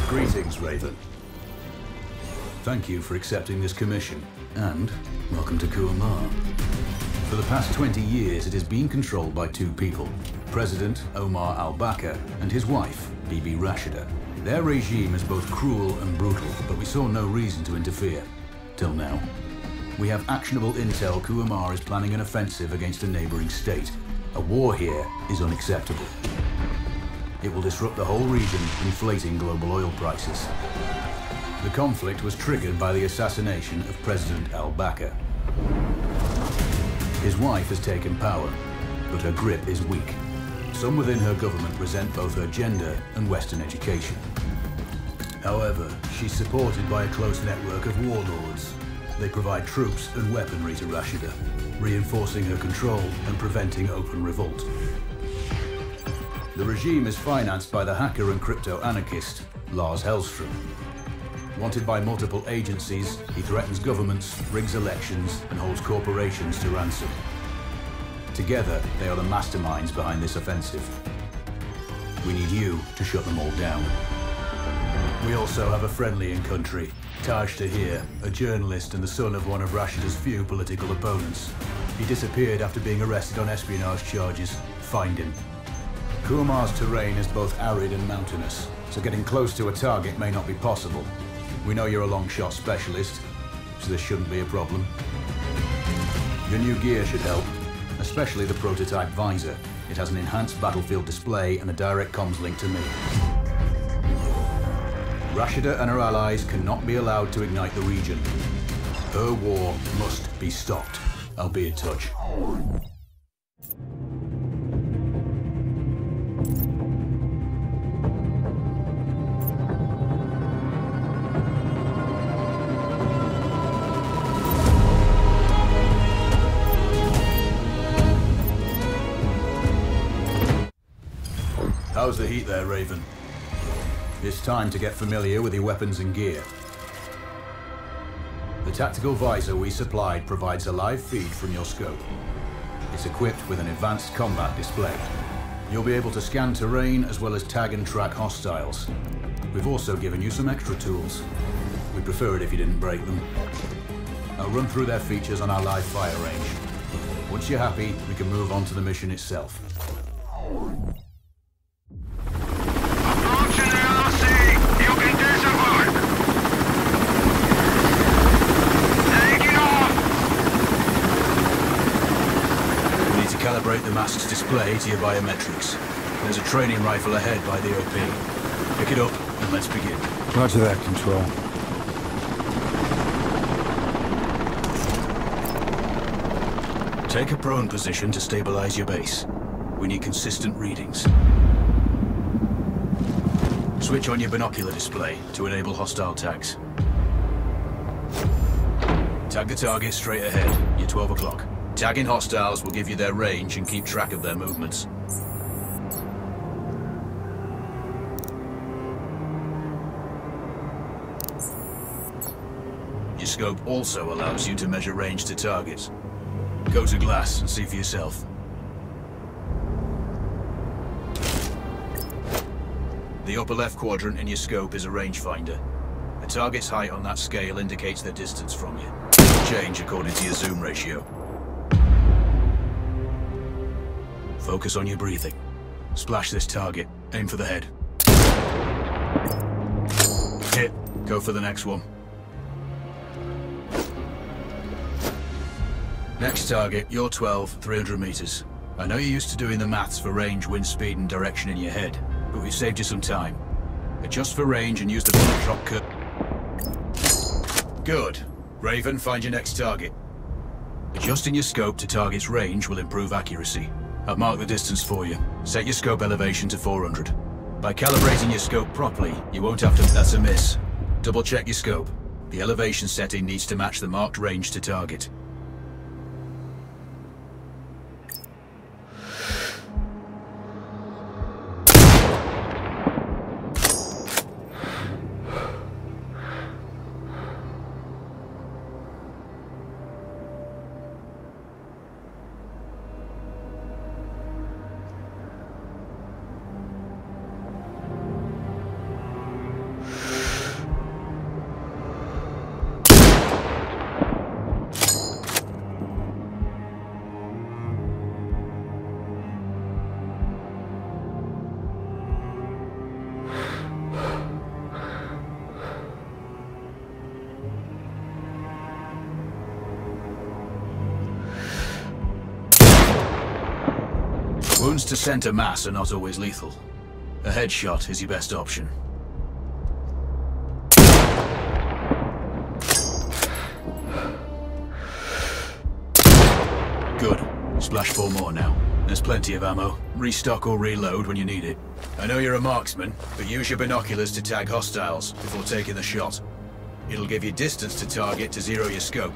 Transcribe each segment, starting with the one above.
Greetings, Raven. Thank you for accepting this commission, and welcome to Kuamar. For the past 20 years, it has been controlled by two people, President Omar al-Bakr and his wife, Bibi Rashida. Their regime is both cruel and brutal, but we saw no reason to interfere, till now. We have actionable intel Kuamar is planning an offensive against a neighboring state. A war here is unacceptable. It will disrupt the whole region, inflating global oil prices. The conflict was triggered by the assassination of President al-Bakr. His wife has taken power, but her grip is weak. Some within her government resent both her gender and Western education. However, she's supported by a close network of warlords. They provide troops and weaponry to Rashida, reinforcing her control and preventing open revolt. The regime is financed by the hacker and crypto-anarchist, Lars Hellstrom. Wanted by multiple agencies, he threatens governments, rigs elections, and holds corporations to ransom. Together, they are the masterminds behind this offensive. We need you to shut them all down. We also have a friendly in country, Taj Tahir, a journalist and the son of one of Rashida's few political opponents. He disappeared after being arrested on espionage charges. Find him. Kuamar's terrain is both arid and mountainous, so getting close to a target may not be possible. We know you're a long shot specialist, so this shouldn't be a problem. Your new gear should help, especially the prototype visor. It has an enhanced battlefield display and a direct comms link to me. Rashida and her allies cannot be allowed to ignite the region. Her war must be stopped. I'll be in touch. How's the heat there, Raven? It's time to get familiar with your weapons and gear. The tactical visor we supplied provides a live feed from your scope. It's equipped with an advanced combat display. You'll be able to scan terrain as well as tag and track hostiles. We've also given you some extra tools. We'd prefer it if you didn't break them. I'll run through their features on our live fire range. Once you're happy, we can move on to the mission itself. Calibrate the mask's display to your biometrics. There's a training rifle ahead by the OP. Pick it up and let's begin. Roger that, Control. Take a prone position to stabilize your base. We need consistent readings. Switch on your binocular display to enable hostile tags. Tag the target straight ahead. You're 12 o'clock. Tagging hostiles will give you their range and keep track of their movements. Your scope also allows you to measure range to targets. Go to glass and see for yourself. The upper left quadrant in your scope is a rangefinder. A target's height on that scale indicates their distance from you. Change according to your zoom ratio. Focus on your breathing. Splash this target. Aim for the head. Hit. Go for the next one. Next target, you're 12, 300 meters. I know you're used to doing the maths for range, wind speed, and direction in your head, but we've saved you some time. Adjust for range and use the bullet drop curve. Good. Raven, find your next target. Adjusting your scope to target's range will improve accuracy. I've marked the distance for you. Set your scope elevation to 400. By calibrating your scope properly, you won't have to... That's a miss. Double check your scope. The elevation setting needs to match the marked range to target. Wounds to center mass are not always lethal. A headshot is your best option. Good. Splash 4 more now. There's plenty of ammo. Restock or reload when you need it. I know you're a marksman, but use your binoculars to tag hostiles before taking the shot. It'll give you distance to target to zero your scope.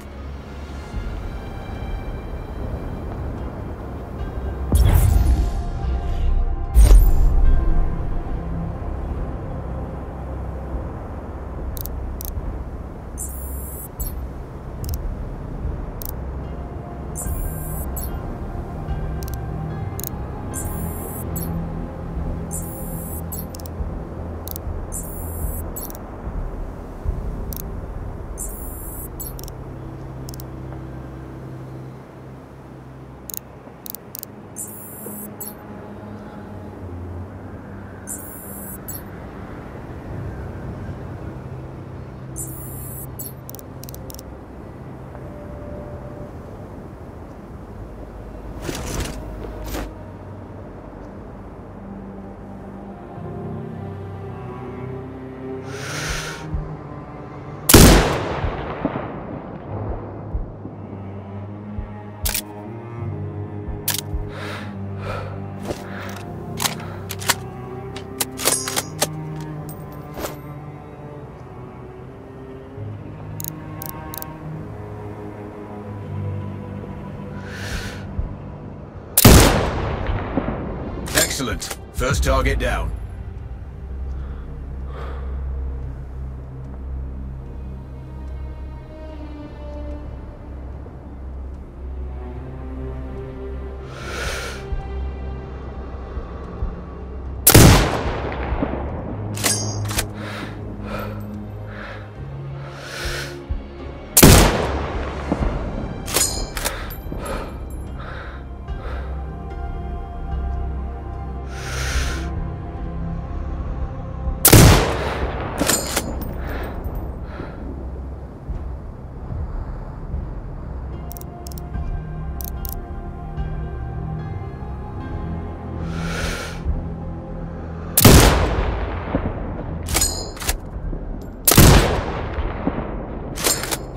Excellent. First target down.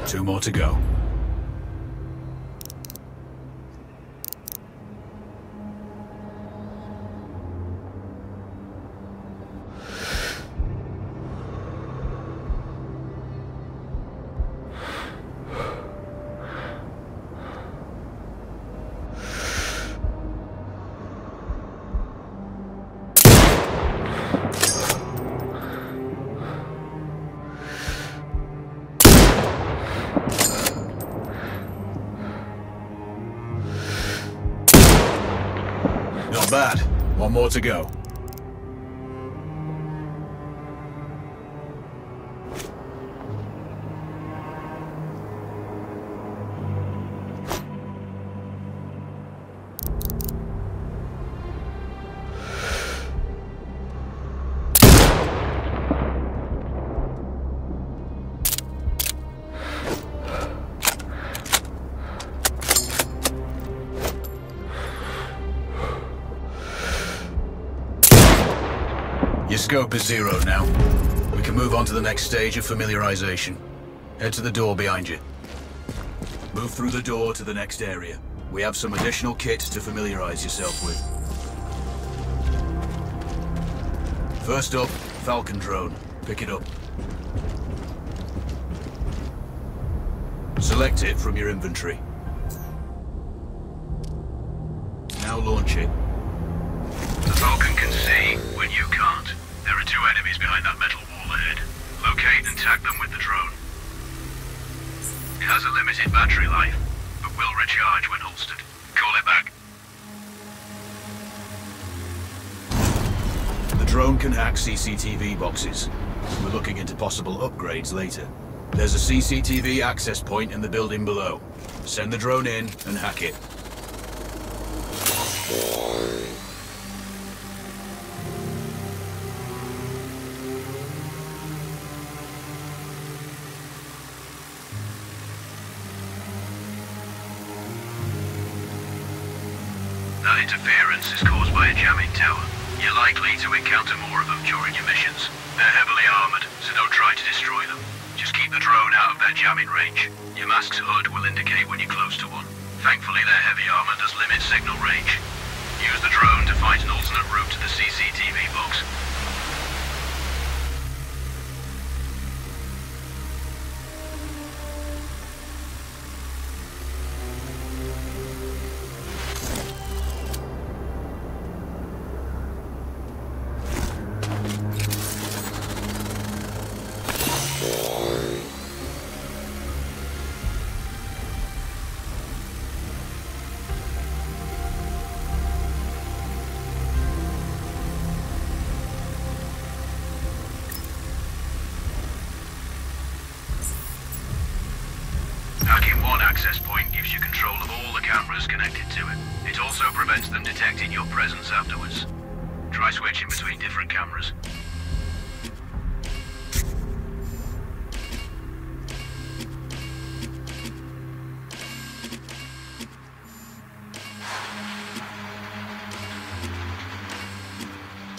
Two more to go. Not bad. One more to go. Your scope is zero now. We can move on to the next stage of familiarization. Head to the door behind you. Move through the door to the next area. We have some additional kit to familiarize yourself with. First up, Falcon drone. Pick it up. Select it from your inventory. Now launch it. The Falcon can see when you can't. There are two enemies behind that metal wall ahead. Locate and tag them with the drone. It has a limited battery life, but will recharge when holstered. Call it back. The drone can hack CCTV boxes. We're looking into possible upgrades later. There's a CCTV access point in the building below. Send the drone in and hack it. That interference is caused by a jamming tower. You're likely to encounter more of them during your missions. They're heavily armored, so don't try to destroy them. Just keep the drone out of their jamming range. Your mask's hood will indicate when you're close to one. Thankfully, their heavy armor does limit signal range. Use the drone to find an alternate route to the CCTV box. Hacking one access point gives you control of all the cameras connected to it. It also prevents them detecting your presence afterwards. Try switching between different cameras.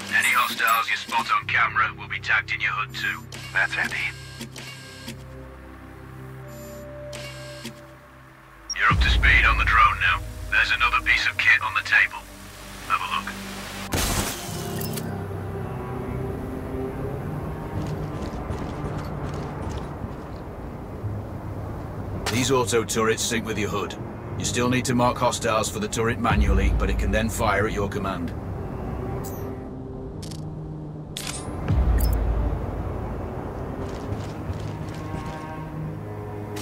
Any hostiles you spot on camera will be tagged in your hood too. That's handy. You're up to speed on the drone now. There's another piece of kit on the table. Have a look. These auto turrets sync with your hood. You still need to mark hostiles for the turret manually, but it can then fire at your command.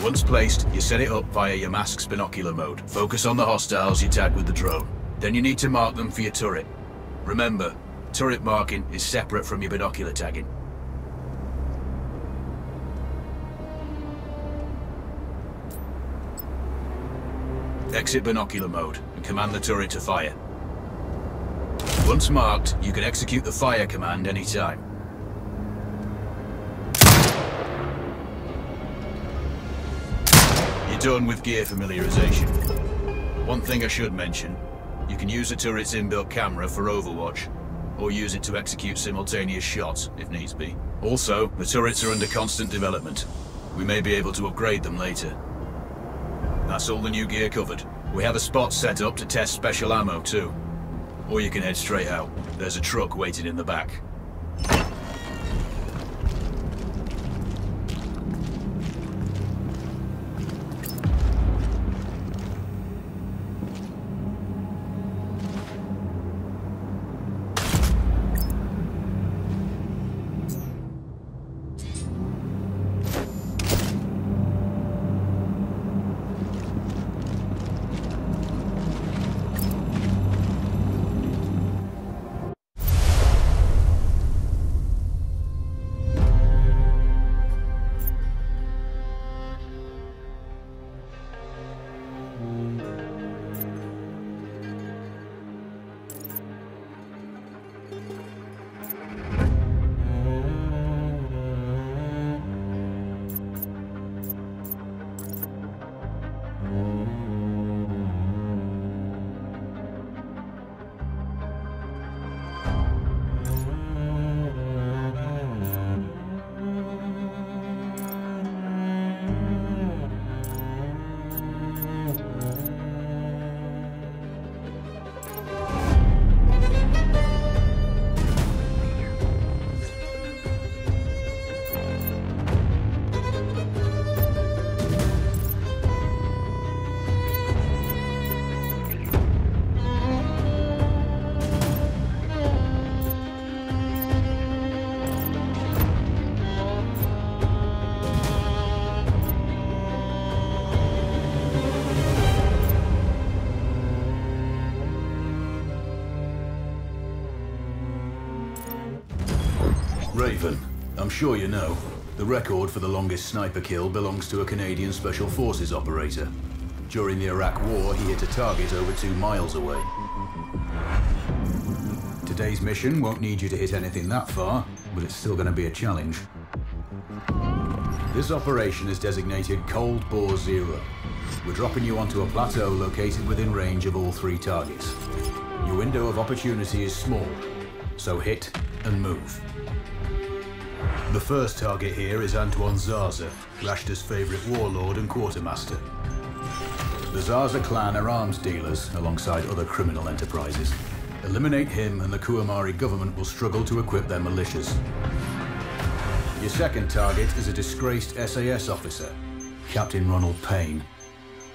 Once placed, you set it up via your mask's binocular mode. Focus on the hostiles you tag with the drone. Then you need to mark them for your turret. Remember, turret marking is separate from your binocular tagging. Exit binocular mode and command the turret to fire. Once marked, you can execute the fire command anytime. You're done with gear familiarization. One thing I should mention, you can use the turret's inbuilt camera for overwatch, or use it to execute simultaneous shots, if needs be. Also, the turrets are under constant development. We may be able to upgrade them later. That's all the new gear covered. We have a spot set up to test special ammo too. Or you can head straight out. There's a truck waiting in the back. Raven, I'm sure you know, the record for the longest sniper kill belongs to a Canadian Special Forces operator. During the Iraq War, he hit a target over 2 miles away. Today's mission won't need you to hit anything that far, but it's still going to be a challenge. This operation is designated Cold Bore Zero. We're dropping you onto a plateau located within range of all 3 targets. Your window of opportunity is small, so hit and move. The first target here is Antoine Zaza, Rashta's favorite warlord and quartermaster. The Zaza clan are arms dealers alongside other criminal enterprises. Eliminate him and the Kuamari government will struggle to equip their militias. Your second target is a disgraced SAS officer, Captain Ronald Payne.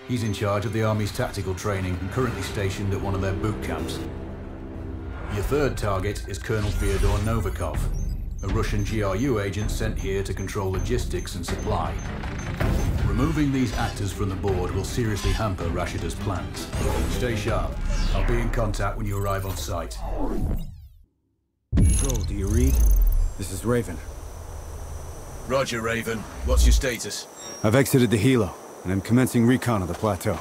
He's in charge of the Army's tactical training and currently stationed at one of their boot camps. Your third target is Colonel Fyodor Novikov, a Russian GRU agent sent here to control logistics and supply. Removing these actors from the board will seriously hamper Rashida's plans. Stay sharp. I'll be in contact when you arrive on site. Control, do you read? This is Raven. Roger, Raven. What's your status? I've exited the helo, and I'm commencing recon of the plateau.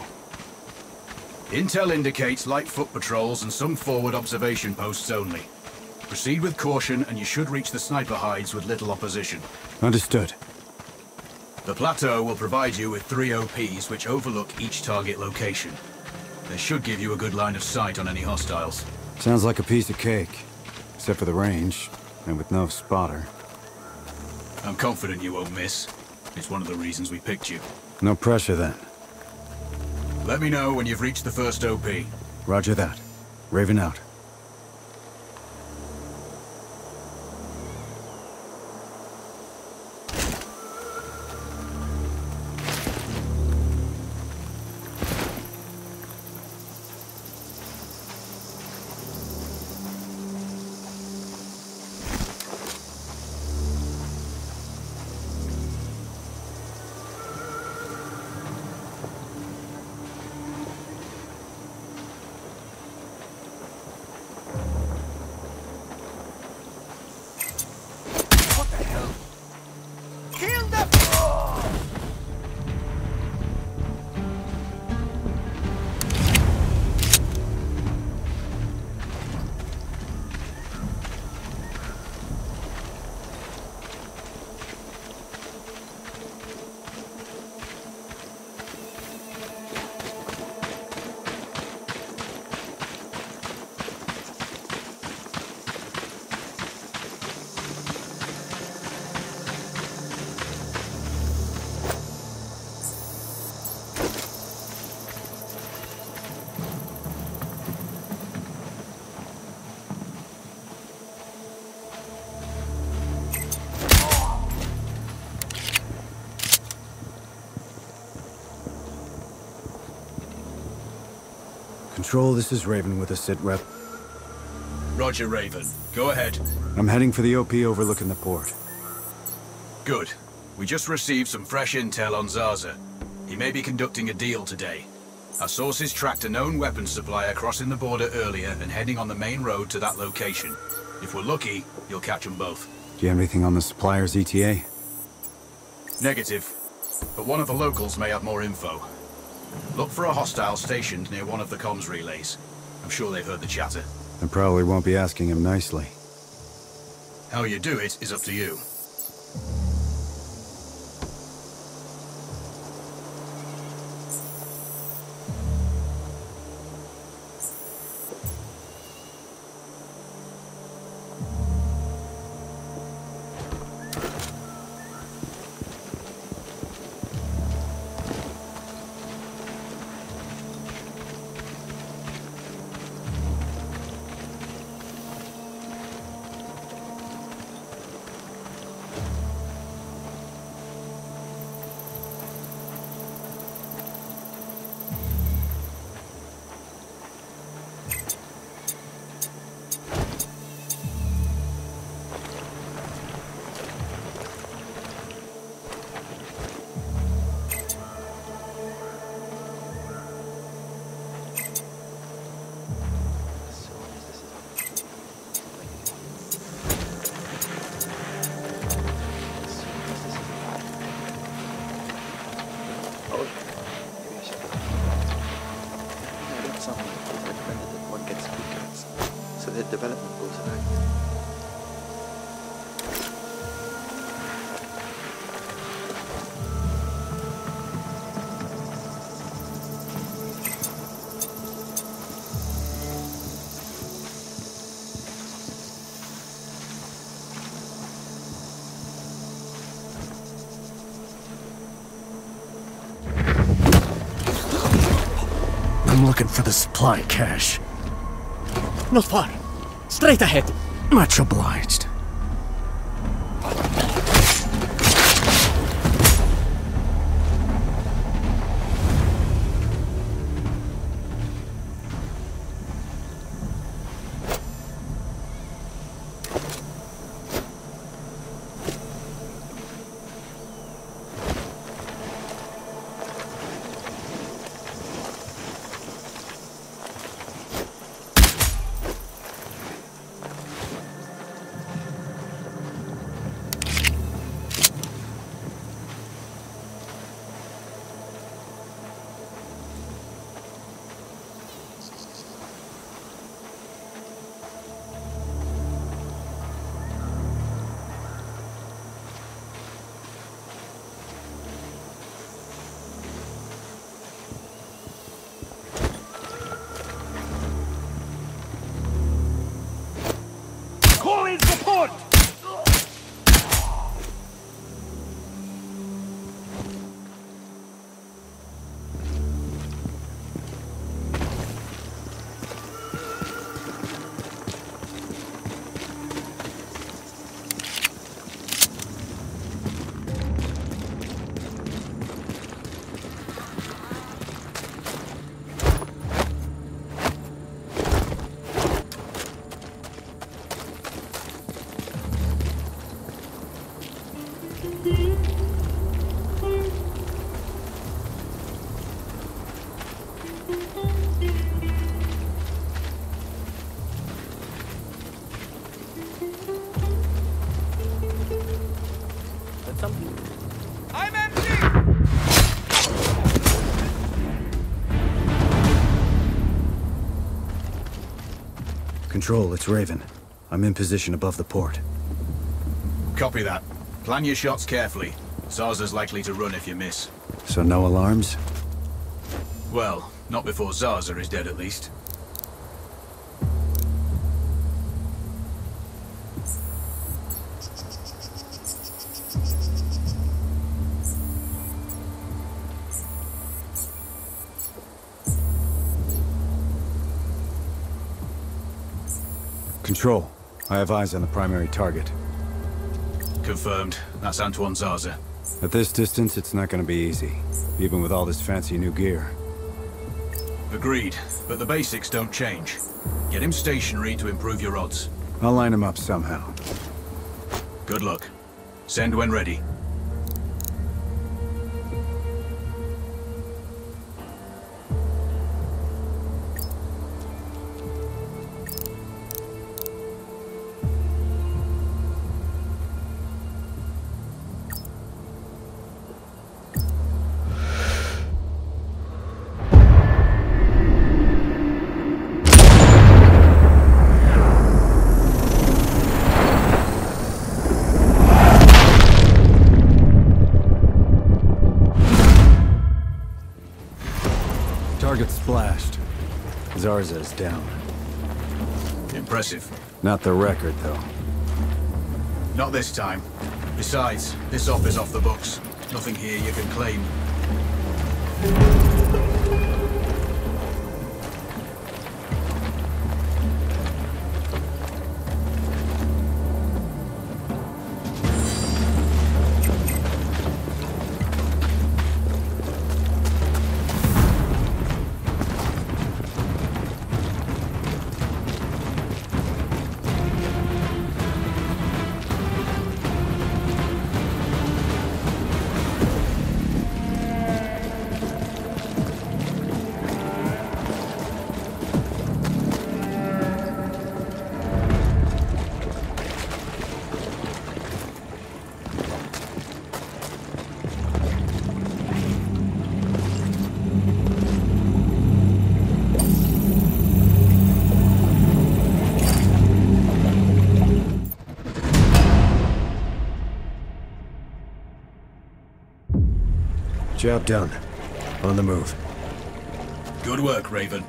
Intel indicates light foot patrols and some forward observation posts only. Proceed with caution and you should reach the sniper hides with little opposition. Understood. The plateau will provide you with 3 OPs which overlook each target location. They should give you a good line of sight on any hostiles. Sounds like a piece of cake. Except for the range, and with no spotter. I'm confident you won't miss. It's one of the reasons we picked you. No pressure then. Let me know when you've reached the first OP. Roger that. Raven out. Control, this is Raven with a sit rep. Roger, Raven. Go ahead. I'm heading for the OP overlooking the port. Good. We just received some fresh intel on Zaza. He may be conducting a deal today. Our sources tracked a known weapons supplier crossing the border earlier and heading on the main road to that location. If we're lucky, you'll catch them both. Do you have anything on the supplier's ETA? Negative. But one of the locals may have more info. Look for a hostile stationed near one of the comms relays. I'm sure they've heard the chatter. I probably won't be asking him nicely. How you do it is up to you. Development goes around. looking for the supply cache. Not far. Straight ahead. Much obliged. I'm empty! Control, it's Raven. I'm in position above the port. Copy that. Plan your shots carefully. Zarza's likely to run if you miss. So no alarms? Well, not before Zarza is dead at least. Control, I have eyes on the primary target. Confirmed. That's Antoine Zarza. At this distance, it's not gonna be easy, even with all this fancy new gear. Agreed, but the basics don't change. Get him stationary to improve your odds. I'll line him up somehow. Good luck. Send when ready. Target splashed. Zarza is down. Impressive. Not the record, though. Not this time. Besides, this op is off the books. Nothing here you can claim. Job done. On the move. Good work, Raven.